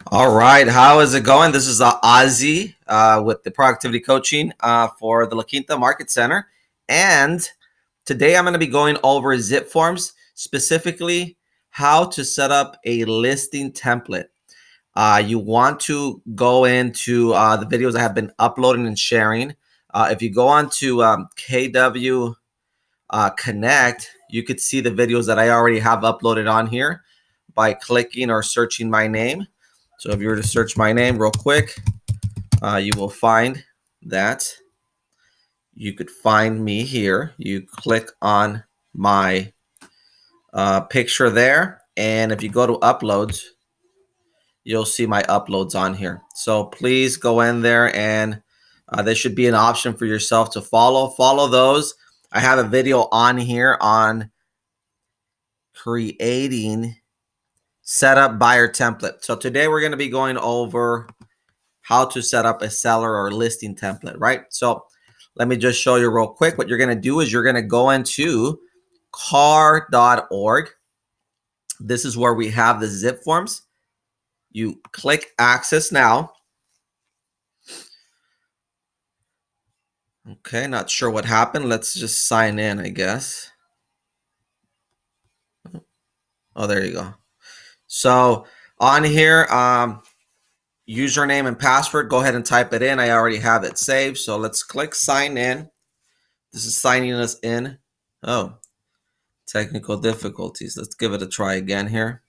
All right, how is it going? This is Ozzy with the productivity coaching for the La Quinta Market Center, and today I'm going to be going over Zipforms, specifically how to set up a listing template. You want to go into the videos I have been uploading and sharing. If you go on to KW Connect, you could see the videos that I already have uploaded on here by clicking or searching my name. So if you were to search my name real quick, you will find that you could find me here. You click on my picture there, and if you go to uploads, you'll see my uploads on here. So please go in there, and there should be an option for yourself to follow those. I have a video on here on creating setup buyer template. So today we're going to be going over how to set up a seller or listing template, right? So let me just show you real quick. What you're going to do is you're going to go into car.org. This is where we have the Zipforms. You click access now. Okay, not sure what happened. Let's just sign in, I guess. Oh, there you go. So on here, username and password, go ahead and type it in. I already have it saved. So let's click sign in. This is signing us in. Oh, technical difficulties. Let's give it a try again here.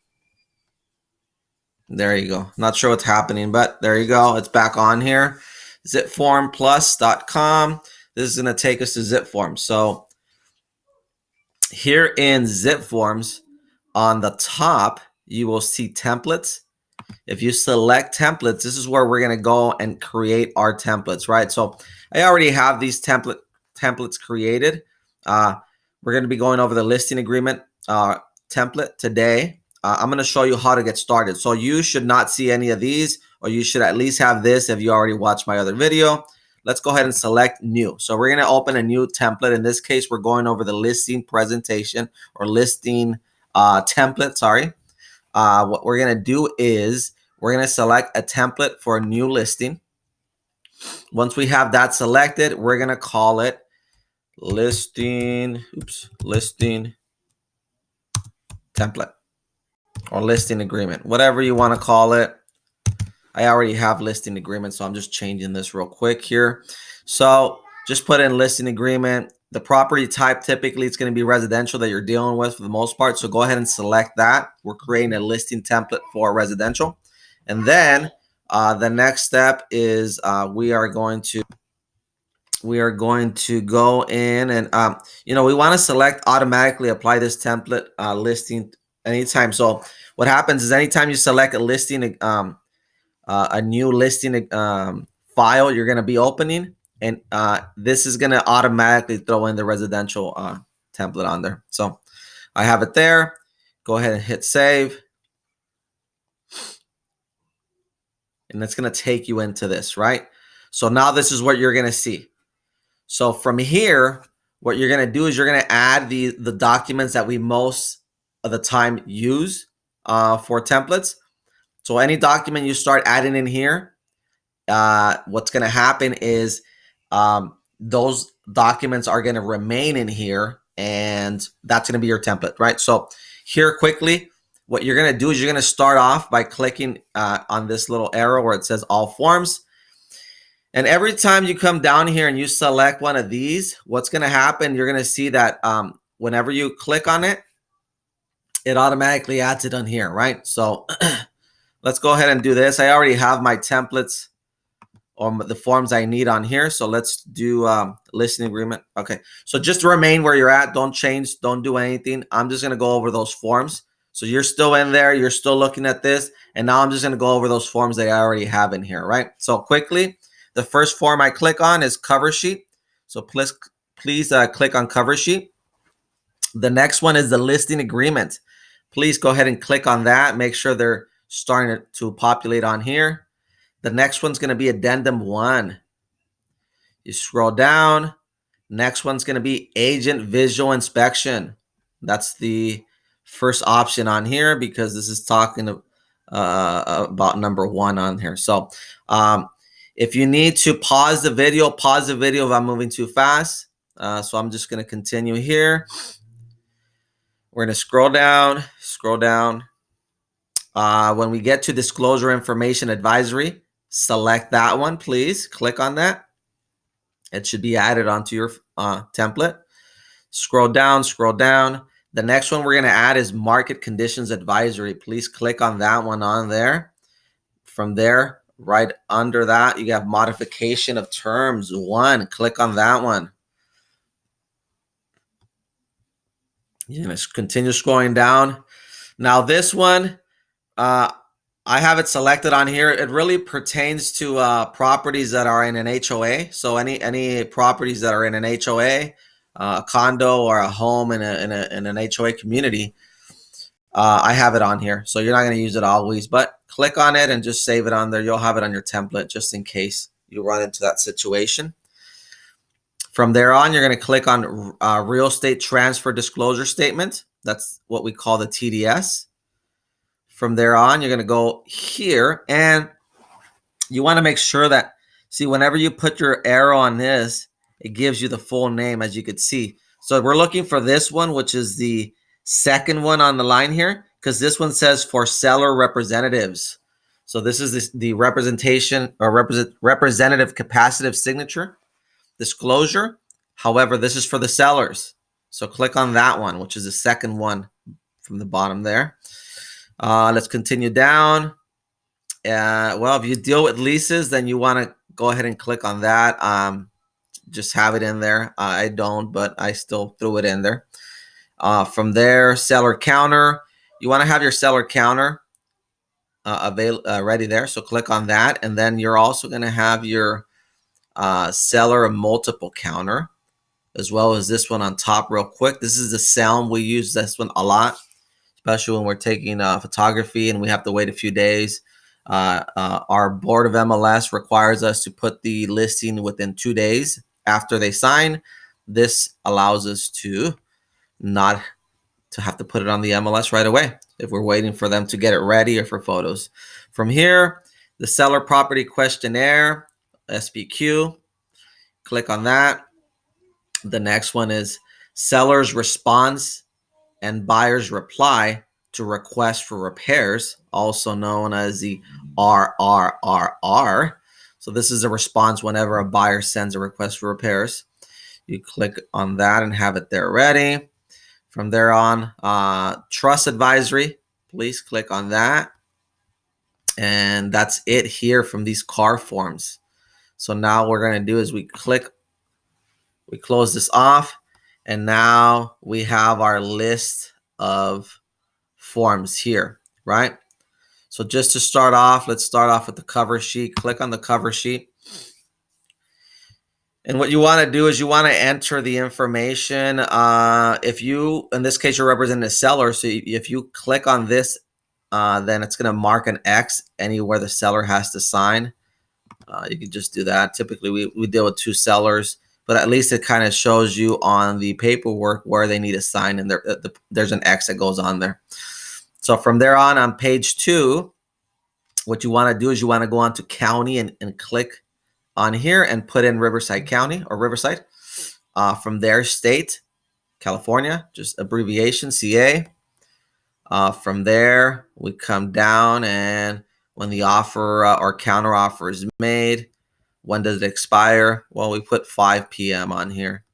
There you go. Not sure what's happening, but there you go. It's back on here. Zipformplus.com. This is going to take us to Zipforms. So here in Zipforms, on the top, you will see templates. If you select templates, this is where we're going to go and create our templates, right? So I already have these templates created. We're going to be going over the listing agreement template today. I'm going to show you how to get started. So you should not see any of these, or you should at least have this if you already watched my other video. Let's go ahead and select new. So we're going to open a new template. In this case, we're going over the listing presentation or listing template, sorry. What we're going to do is we're going to select a template for a new listing. Once we have that selected, we're going to call it listing template or listing agreement, whatever you want to call it. I already have listing agreement, so I'm just changing this real quick here. So just put in listing agreement. The property type, typically it's going to be residential that you're dealing with for the most part. So go ahead and select that. We're creating a listing template for residential. And then the next step is we are going to go in and, we want to select automatically apply this template listing anytime. So what happens is anytime you select a listing, a new listing file you're going to be opening, and this is going to automatically throw in the residential template on there. So I have it there. Go ahead and hit save. And it's going to take you into this, right? So now this is what you're going to see. So from here, what you're going to do is you're going to add the documents that we most of the time use for templates. So any document you start adding in here, what's going to happen is those documents are going to remain in here, and that's going to be your template, right? So here quickly, what you're going to do is you're going to start off by clicking on this little arrow where it says all forms. And every time you come down here and you select one of these, what's going to happen, you're going to see that whenever you click on it, it automatically adds it on here, right? So let's go ahead and do this. I already have my templates or the forms I need on here. So let's do listing agreement. Okay. So just remain where you're at. Don't change. Don't do anything. I'm just going to go over those forms. So you're still in there. You're still looking at this. And now I'm just going to go over those forms that I already have in here, right? So quickly, the first form I click on is cover sheet. So please click on cover sheet. The next one is the listing agreement. Please go ahead and click on that. Make sure they're starting to populate on here. The next one's going to be addendum 1. You scroll down. Next one's going to be agent visual inspection. That's the first option on here because this is talking about number 1 on here. So if you need to pause the video if I'm moving too fast. So I'm just going to continue here. We're going to scroll down. When we get to disclosure information advisory, select that one, please. Click on that. It should be added onto your template. Scroll down. The next one we're going to add is market conditions advisory. Please click on that one on there. From there, right under that, you have modification of terms 1. Click on that one. You're going to continue scrolling down. Now this one, I have it selected on here. It really pertains to properties that are in an HOA. So any properties that are in an HOA, a condo or a home in an HOA community, I have it on here. So you're not going to use it always, but click on it and just save it on there. You'll have it on your template just in case you run into that situation. From there on, you're going to click on real estate transfer disclosure statement. That's what we call the TDS. From there on, you're going to go here and you want to make sure that, see, whenever you put your arrow on this, it gives you the full name, as you could see. So we're looking for this one, which is the second one on the line here, because this one says for seller representatives. So this is the representation or representative capacitive signature disclosure. However, this is for the sellers. So click on that one, which is the second one from the bottom there. Let's continue down. Well, if you deal with leases, then you want to go ahead and click on that. Just have it in there. I don't, but I still threw it in there. From there, seller counter. You want to have your seller counter ready there. So click on that. And then you're also going to have your seller multiple counter, as well as this one on top real quick. This is the SELM. We use this one a lot, especially when we're taking photography and we have to wait a few days. Our board of MLS requires us to put the listing within 2 days after they sign. This allows us to not to have to put it on the MLS right away if we're waiting for them to get it ready or for photos. From here, the seller property questionnaire, SPQ. Click on that. The next one is seller's response and buyer's reply to request for repairs, also known as the RRRR. So this is a response whenever a buyer sends a request for repairs. You click on that and have it there ready. From there on, trust advisory, please click on that. And that's it here from these car forms. So now what we're going to do is we close this off, and now we have our list of forms here, right? So just to start off, let's start off with the cover sheet. Click on the cover sheet. And what you want to do is you want to enter the information. If you, in this case, you're representing a seller. So if you click on this, then it's going to mark an X anywhere the seller has to sign. You can just do that. Typically, we deal with 2 sellers, but at least it kind of shows you on the paperwork where they need to sign, and there's an X that goes on there. So from there on page 2, what you want to do is you want to go on to county and click on here and put in Riverside County or Riverside. From there, state, California, just abbreviation, CA. From there, we come down, and when the offer or counteroffer is made, when does it expire? Well, we put 5 p.m. on here.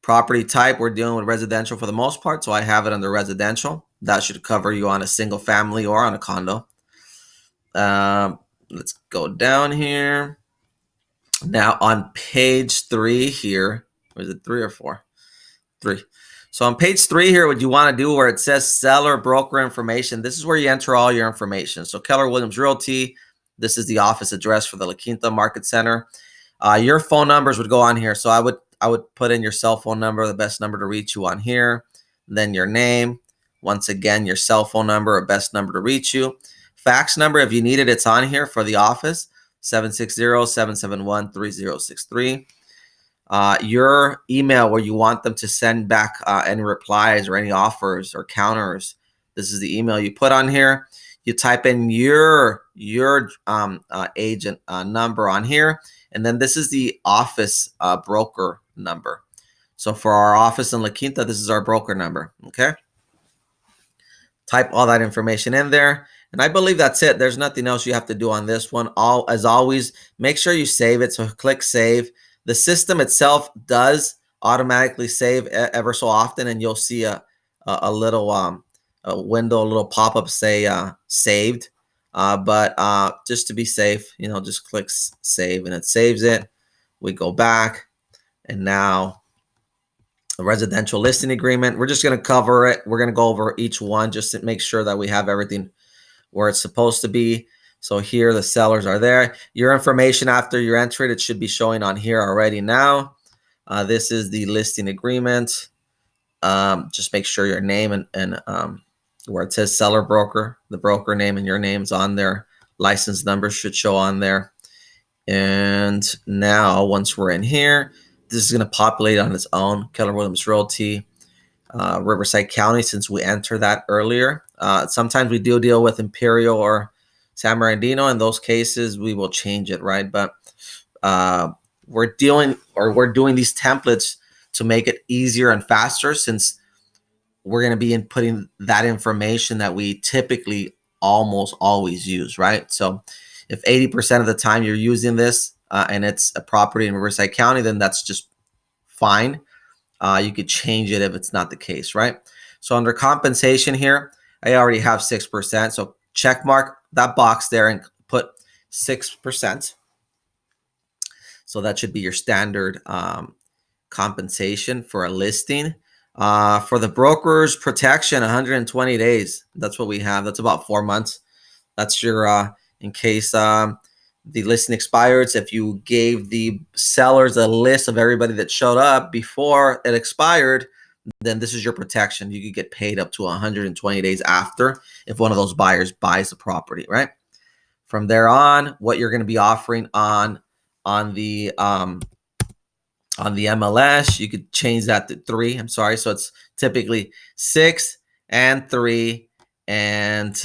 Property type, we're dealing with residential for the most part, so I have it under residential. That should cover you on a single family or on a condo. Let's go down here. Now on page 3 here, or is it 3 or 4? 3. So on page 3 here, what you want to do where it says seller broker information, this is where you enter all your information. So Keller Williams Realty, this is the office address for the La Quinta Market Center. Your phone numbers would go on here. So I would put in your cell phone number, the best number to reach you on here, then your name. Once again, your cell phone number or best number to reach you. Fax number, if you need it, it's on here for the office, 760-771-3063. Your email where you want them to send back any replies or any offers or counters. This is the email you put on here. you type in your agent number on here, and then this is the office broker number. So for our office in La Quinta, this is our broker number. Okay, type all that information in there, and I believe that's it. There's nothing else you have to do on this one. As always, make sure you save it. So click save. The system itself does automatically save ever so often, and you'll see a little a window, a little pop-up say saved. But just to be safe, just click save, and it saves it. We go back, and now a residential listing agreement. We're just going to cover it. We're going to go over each one just to make sure that we have everything where it's supposed to be. So here the sellers are there. Your information after you enter it, it should be showing on here already now. This is the listing agreement. Just make sure your name and where it says seller broker, the broker name and your name's on there. License number should show on there. And now once we're in here, this is going to populate on its own. Keller Williams Realty, Riverside County, since we entered that earlier. Sometimes we do deal with Imperial or San Bernardino. In those cases, we will change it, right? But we're doing these templates to make it easier and faster, since we're going to be inputting that information that we typically almost always use, right? So if 80% of the time you're using this and it's a property in Riverside County, then that's just fine. You could change it if it's not the case, right? So under compensation here, I already have 6%. So check mark that box there and put 6%. So that should be your standard compensation for a listing. For the broker's protection, 120 days. That's what we have. That's about 4 months. That's your, in case the listing expires, if you gave the sellers a list of everybody that showed up before it expired, then this is your protection. You could get paid up to 120 days after if one of those buyers buys the property, right? From there on, what you're going to be offering on the MLS, you could change that to 3. I'm sorry. So it's typically 6 and 3, and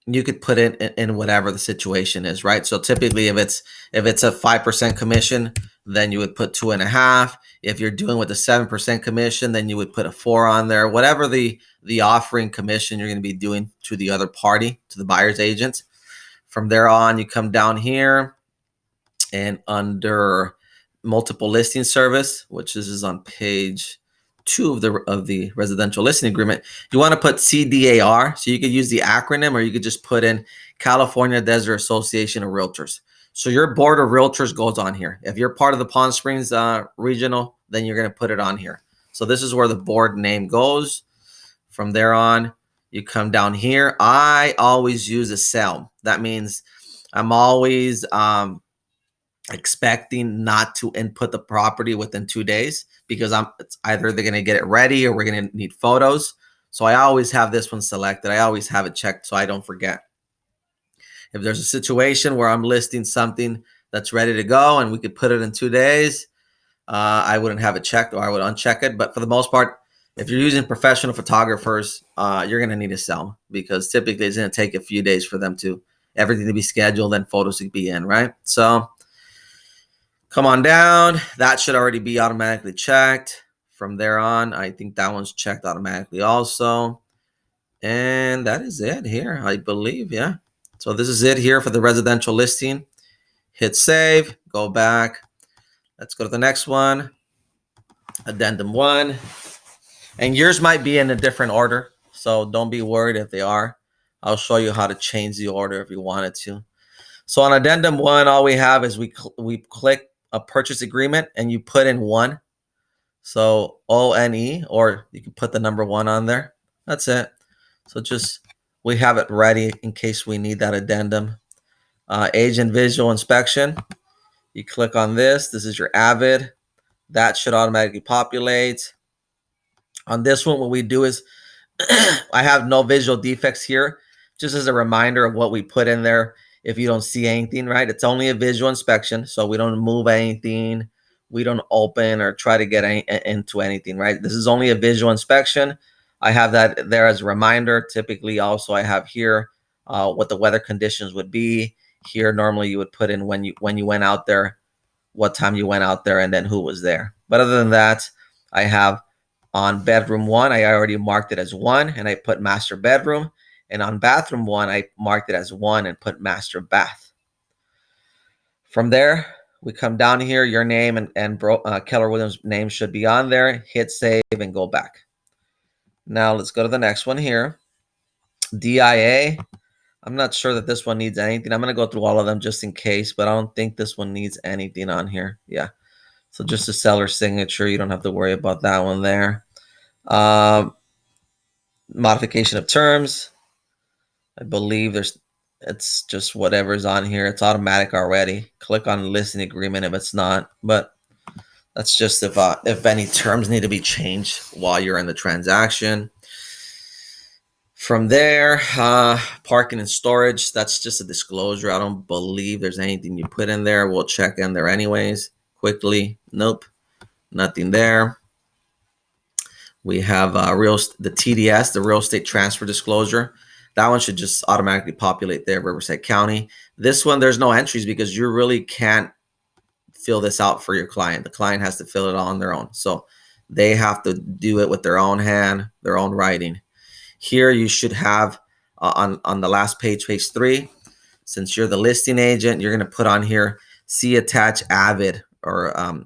you could put it in whatever the situation is, right? So typically, if it's a 5% commission, then you would put 2.5. If you're doing with a 7% commission, then you would put a 4 on there. Whatever the offering commission you're going to be doing to the other party, to the buyer's agent. From there on, you come down here, and under multiple listing service, which is on page 2 of the residential listing agreement, you want to put CDAR. So you could use the acronym, or you could just put in California Desert Association of Realtors. So your board of realtors goes on here. If you're part of the Palm Springs regional, then you're going to put it on here. So this is where the board name goes. From there on, you come down here. I always use a CELM. That means I'm always expecting not to input the property within 2 days, because it's either they're going to get it ready or we're going to need photos. So I always have this one selected. I always have it checked so I don't forget. If there's a situation where I'm listing something that's ready to go and we could put it in 2 days, I wouldn't have it checked, or I would uncheck it. But for the most part, if you're using professional photographers, you're going to need a CELM, because typically it's going to take a few days for everything to be scheduled and photos to be in, right? So come on down. That should already be automatically checked. From there on, I think that one's checked automatically also. And that is it here, I believe. Yeah. So this is it here for the residential listing. Hit save, go back. Let's go to the next one. Addendum 1. And yours might be in a different order, so don't be worried if they are. I'll show you how to change the order if you wanted to. So on Addendum 1, all we have is we click a purchase agreement, and you put in 1. So ONE, or you can put the number 1 on there. That's it. So we have it ready in case we need that addendum. Agent visual inspection. You click on this. This is your Avid. That should automatically populate. On this one, what we do is I have no visual defects here, just as a reminder of what we put in there. If you don't see anything, right, it's only a visual inspection, so we don't move anything, we don't open or try to get into anything, right? This is only a visual inspection. I have that there as a reminder. Typically also I have here what the weather conditions would be. Here normally you would put in when you went out there, what time you went out there, and then who was there. But other than that, I have on bedroom 1, I already marked it as 1 and I put master bedroom. And on bathroom 1, I marked it as 1 and put master bath. From there, we come down here, your name and Keller Williams' name should be on there. Hit save and go back. Now let's go to the next one here. DIA. I'm not sure that this one needs anything. I'm going to go through all of them just in case, but I don't think this one needs anything on here. Yeah. So just a seller signature. You don't have to worry about that one there. Modification of terms. I believe it's just whatever's on here. It's automatic already. Click on listing agreement if it's not, but that's just if any terms need to be changed while you're in the transaction. From there, parking and storage, that's just a disclosure. I don't believe there's anything you put in there. We'll check in there anyways quickly. Nope, nothing there. We have the TDS, the real estate transfer disclosure. That one should just automatically populate there, Riverside County. This one, there's no entries because you really can't fill this out for your client. The client has to fill it on their own. So they have to do it with their own hand, their own writing. Here you should have on the last page, page 3, since you're the listing agent, you're going to put on here, see attach AVID or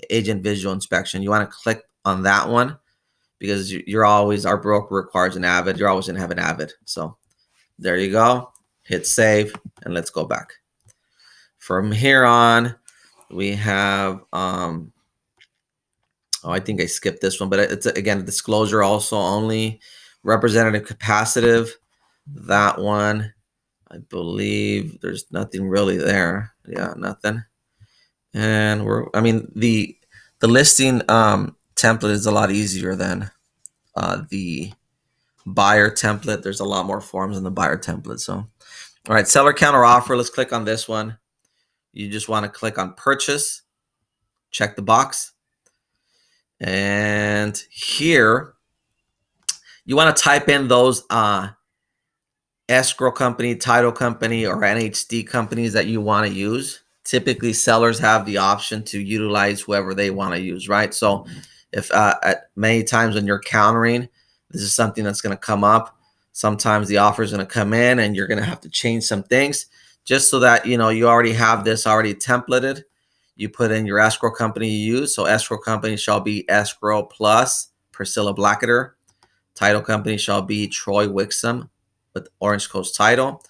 agent visual inspection. You want to click on that one because you're always, our broker requires an AVID. You're always going to have an AVID. So there you go. Hit save and let's go back. From here on, we have, I think I skipped this one, but it's again, a disclosure also only. Representative capacitive, that one, I believe there's nothing really there. Yeah, nothing. And the listing template is a lot easier than the buyer template. There's a lot more forms in the buyer template. So, all right, seller counteroffer. Let's click on this one. You just want to click on purchase, check the box. And here, you want to type in those escrow company, title company, or NHD companies that you want to use. Typically, sellers have the option to utilize whoever they want to use, right? So if at many times when you're countering, this is something that's going to come up. Sometimes the offer is going to come in and you're going to have to change some things just so that, you already have this already templated. You put in your escrow company you use. So escrow company shall be escrow plus Priscilla Blacketer. Title company shall be Troy Wixom with Orange Coast Title.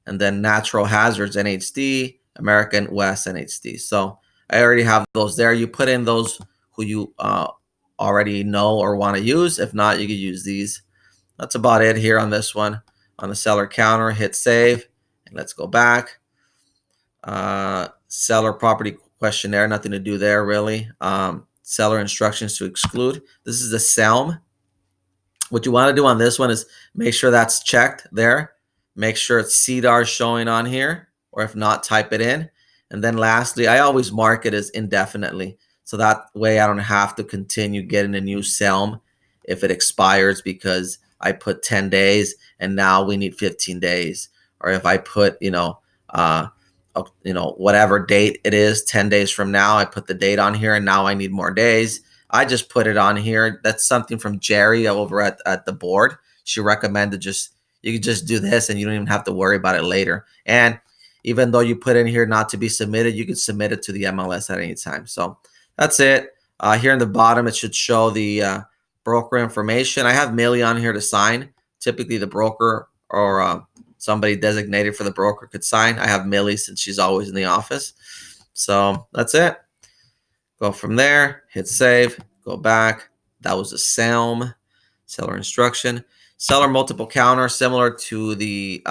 And then Natural Hazards NHD, American West NHD. So I already have those there. You put in those who you already know or want to use. If not, you could use these. That's about it here on this one. On the seller counter, hit save. And let's go back. Seller property questionnaire, nothing to do there really. Seller instructions to exclude. This is the SELM. What you want to do on this one is make sure that's checked there. Make sure it's CDAR showing on here, or if not, type it in. And then lastly, I always mark it as indefinitely. So that way I don't have to continue getting a new SELM if it expires because I put 10 days and now we need 15 days. Or if I put, whatever date it is, 10 days from now, I put the date on here and now I need more days. I just put it on here. That's something from Jerry over at the board. She recommended you could just do this and you don't even have to worry about it later. And even though you put in here not to be submitted, you could submit it to the MLS at any time. So that's it. Here in the bottom, it should show the broker information. I have Millie on here to sign. Typically the broker or somebody designated for the broker could sign. I have Millie since she's always in the office. So that's it. Go from there, hit save, go back. That was a SELM, seller instruction. Seller multiple counter, similar to the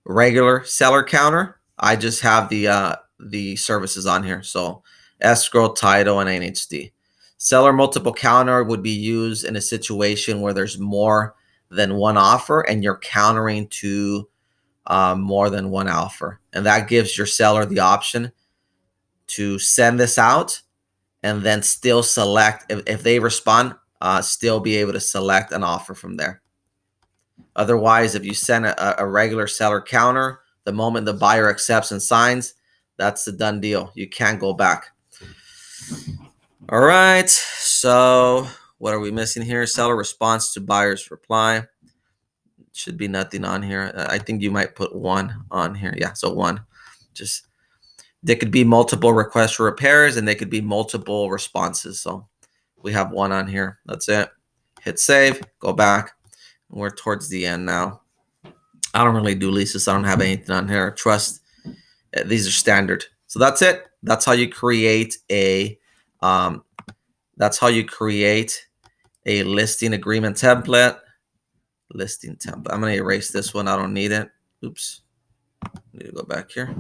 regular seller counter. I just have the services on here. So escrow, title, and NHD. Seller multiple counter would be used in a situation where there's more than one offer and you're countering to more than one offer. And that gives your seller the option to send this out and then still select, if they respond, still be able to select an offer from there. Otherwise, if you send a regular seller counter, the moment the buyer accepts and signs, that's the done deal. You can't go back. All right, so what are we missing here? Seller response to buyer's reply. Should be nothing on here. I think you might put 1 on here. Yeah, so 1. Just, there could be multiple requests for repairs and they could be multiple responses. So we have 1 on here. That's it. Hit save, go back. We're towards the end now. I don't really do leases. I don't have anything on here. Trust, these are standard. So that's it. That's how you create a listing agreement template. Listing template. I'm going to erase this one. I don't need it. Oops. Need to go back here.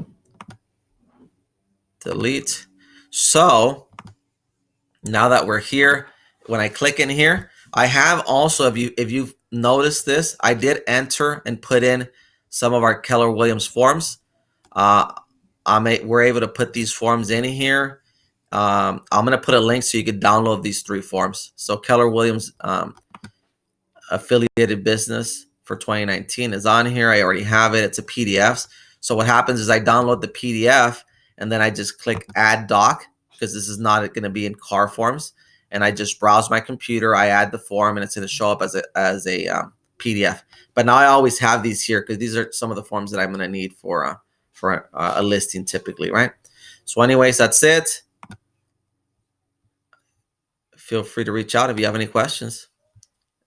Delete. So now that we're here, when I click in here, I have also, if you've noticed this, I did enter and put in some of our Keller Williams forms. We're able to put these forms in here. I'm going to put a link so you can download these 3 forms. So Keller Williams affiliated business for 2019 is on here. I already have it. It's a PDF. So what happens is I download the PDF and then I just click add doc, because this is not going to be in car forms. And I just browse my computer. I add the form and it's going to show up as a PDF. But now I always have these here because these are some of the forms that I'm going to need for a listing typically, right? So anyways, that's it. Feel free to reach out if you have any questions.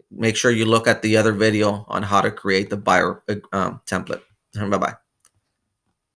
Make sure you look at the other video on how to create the buyer template. Bye-bye.